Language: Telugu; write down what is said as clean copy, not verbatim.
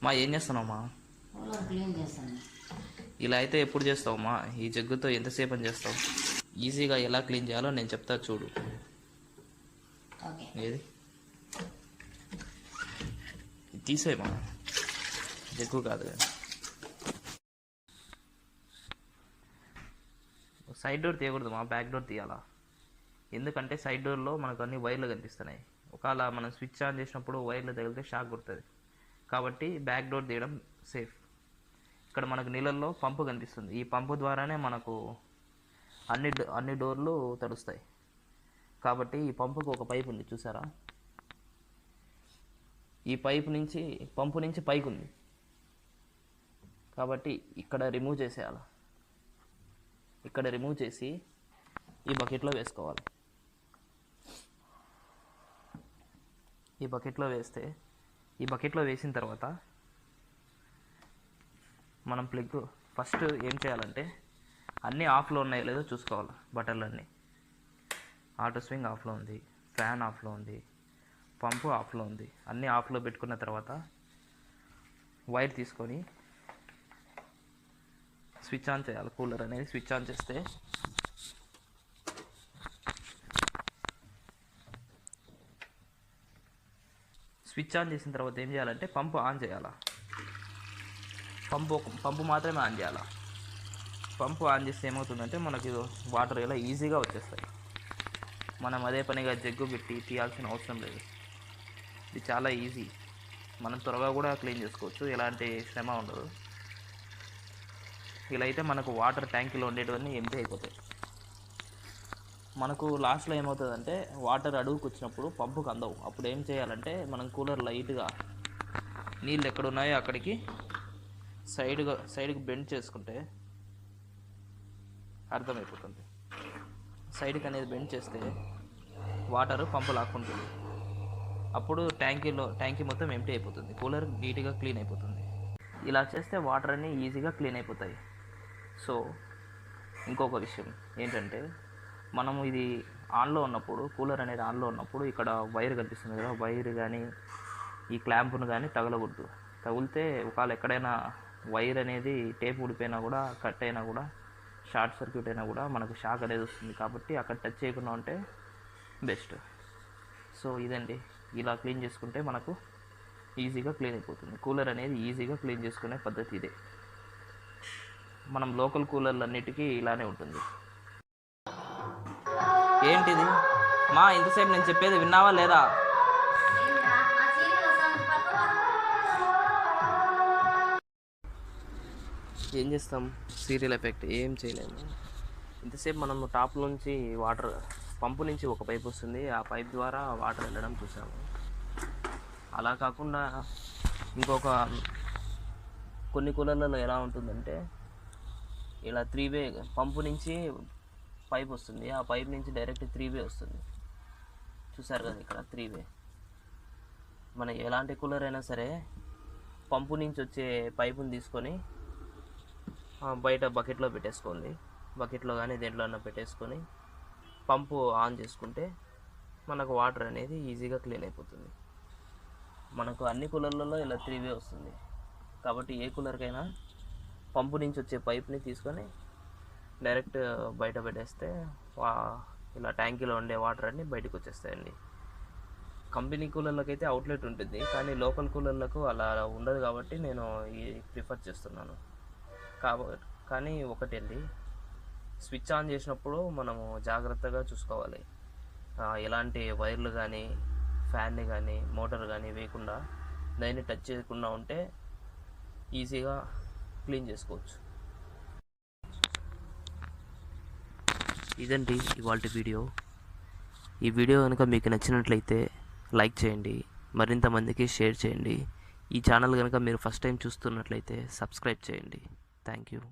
మా ఏం చేస్తున్నావు? ఇలా అయితే ఎప్పుడు చేస్తావమ్మా? ఈ జగ్గుతో ఎంతసేపు అని చేస్తావు? ఈజీగా ఎలా క్లీన్ చేయాలో నేను చెప్తా చూడు. ఏది తీసేయమ్మా, జగ్గు కాదు. సైడ్ డోర్ తీయకూడదు, బ్యాక్ డోర్ తీయాలా. ఎందుకంటే సైడ్ డోర్లో మనకు అన్ని వైర్లు కనిపిస్తున్నాయి. ఒకవేళ మనం స్విచ్ ఆన్ చేసినప్పుడు వైర్లు తగిలితే షాక్ కొడుతుంది. కాబట్టి బ్యాక్ డోర్ తీయడం సేఫ్. ఇక్కడ మనకు నీళ్ళల్లో పంపు కనిపిస్తుంది. ఈ పంపు ద్వారానే మనకు అన్ని డోర్లు తడుస్తాయి. కాబట్టి ఈ పంపుకు ఒక పైపు ఉంది, చూసారా? ఈ పంపు నుంచి పైకి ఉంది. కాబట్టి ఇక్కడ రిమూవ్ చేసేయాలి. ఇక్కడ రిమూవ్ చేసి ఈ బకెట్లో వేసుకోవాలి. ఈ బకెట్లో వేసిన తర్వాత మనం ప్లగ్ ఫస్ట్ ఏం చేయాలంటే అన్నీ ఆఫ్లో ఉన్నాయో లేదో చూసుకోవాలి. బటన్లన్నీ ఆటో స్వింగ్ ఆఫ్లో ఉంది, ఫ్యాన్ ఆఫ్లో ఉంది, పంపు ఆఫ్లో ఉంది. అన్నీ ఆఫ్లో పెట్టుకున్న తర్వాత వైర్ తీసుకొని స్విచ్ ఆన్ చేయాలి. కూలర్ అనేది స్విచ్ ఆన్ చేస్తే స్విచ్ ఆన్ చేసిన తర్వాత ఏం చేయాలంటే పంపు ఆన్ చేయాలి. పంపు మాత్రమే ఆన్ చేయాలి. పంపు ఆన్ చేస్తే ఏమవుతుందంటే మనకి వాటర్ ఇలా ఈజీగా వచ్చేస్తాయి. మనం అదే పనిగా జగ్గు పెట్టి తీయాల్సిన అవసరం లేదు. ఇది చాలా ఈజీ. మనం త్వరగా కూడా క్లీన్ చేసుకోవచ్చు, ఎలాంటి శ్రమ ఉండదు. ఇలా అయితే మనకు వాటర్ ట్యాంకీలో ఉండేటివన్నీ ఎంటీ అయిపోతాయి. మనకు లాస్ట్లో ఏమవుతుందంటే వాటర్ అడుగుకు వచ్చినప్పుడు పంపుకు అందవు. అప్పుడు ఏం చేయాలంటే మనం కూలర్ లైట్గా నీళ్ళు ఎక్కడున్నాయో అక్కడికి సైడ్కి బెండ్ చేసుకుంటే అర్థమైపోతుంది. సైడ్కి అనేది బెండ్ చేస్తే వాటర్ పంపు లాక్కుంటుంది. అప్పుడు ట్యాంకీ మొత్తం ఎంటీ అయిపోతుంది, కూలర్ నీట్గా క్లీన్ అయిపోతుంది. ఇలా చేస్తే వాటర్ అన్నీ ఈజీగా క్లీన్ అయిపోతాయి. సో ఇంకొక విషయం ఏంటంటే మనము ఇది ఆన్లో ఉన్నప్పుడు, కూలర్ అనేది ఆన్లో ఉన్నప్పుడు ఇక్కడ వైర్ కనిపిస్తుంది కదా, వైర్ కానీ ఈ క్లాంపును కానీ తగలకూడదు. తగిలితే ఒకవేళ ఎక్కడైనా వైర్ అనేది టేప్ ఊడిపోయినా కూడా, కట్ అయినా కూడా, షార్ట్ సర్క్యూట్ అయినా కూడా మనకు షాక్ అనేది వస్తుంది. కాబట్టి అక్కడ టచ్ చేయకుండా ఉంటే బెస్ట్. సో ఇదండి, ఇలా క్లీన్ చేసుకుంటే మనకు ఈజీగా క్లీన్ అయిపోతుంది. కూలర్ అనేది ఈజీగా క్లీన్ చేసుకునే పద్ధతి ఇదే. మనం లోకల్ కూలర్లన్నిటికీ ఇలానే ఉంటుంది. ఏంటిది ఇంతసేపు నేను చెప్పేది విన్నావా లేదా? ఏం చేస్తాం, సీరియల్ ఎఫెక్ట్ ఏం చేయలేము. ఇంతసేపు మనం టాప్ నుంచి వాటర్, పంపు నుంచి ఒక పైప్ వస్తుంది, ఆ పైప్ ద్వారా వాటర్ వెళ్ళడం చూసాము. అలా కాకుండా ఇంకొక కొన్ని కూలర్లలో ఎలా ఉంటుందంటే ఇలా 3 వే పంపు నుంచి పైప్ వస్తుంది, ఆ పైప్ నుంచి డైరెక్ట్ 3 వే వస్తుంది. చూసారు కదా ఇక్కడ 3 వే. మన ఎలాంటి కూలర్ అయినా సరే పంపు నుంచి వచ్చే పైపుని తీసుకొని బయట బకెట్లో పెట్టేసుకోండి. బకెట్లో కానీ దేంట్లోనే పెట్టేసుకొని పంపు ఆన్ చేసుకుంటే మనకు వాటర్ అనేది ఈజీగా క్లీన్ అయిపోతుంది. మనకు అన్ని కూలర్లలో ఇలా 3 వే వస్తుంది. కాబట్టి ఏ కూలర్కైనా పంపు నుంచి వచ్చే పైప్ని తీసుకొని డైరెక్ట్ బయట పెట్టేస్తే ఇలా ట్యాంకీలో ఉండే వాటర్ అన్నీ బయటకు వచ్చేస్తాయండి. కంపెనీ కూలర్లకు అయితే అవుట్లెట్ ఉంటుంది, కానీ లోకల్ కూలర్లకు అలా ఉండదు. కాబట్టి నేను ప్రిఫర్ చేస్తున్నాను. కానీ ఒకటండి, స్విచ్ ఆన్ చేసినప్పుడు మనము జాగ్రత్తగా చూసుకోవాలి. ఎలాంటి వైర్లు కానీ, ఫ్యాన్ని కానీ, మోటార్ కానీ వేయకుండా, దాన్ని టచ్ చేయకుండా ఉంటే ఈజీగా క్లీన్ చేసుకోవచ్చు. ఇదండి ఇవాల్టి వీడియో. ఈ వీడియో కనుక మీకు నచ్చినట్లయితే లైక్ చేయండి, మరింత మందికి షేర్ చేయండి. ఈ ఛానల్ కనుక మీరు ఫస్ట్ టైం చూస్తున్నట్లయితే సబ్స్క్రైబ్ చేయండి. Thank you.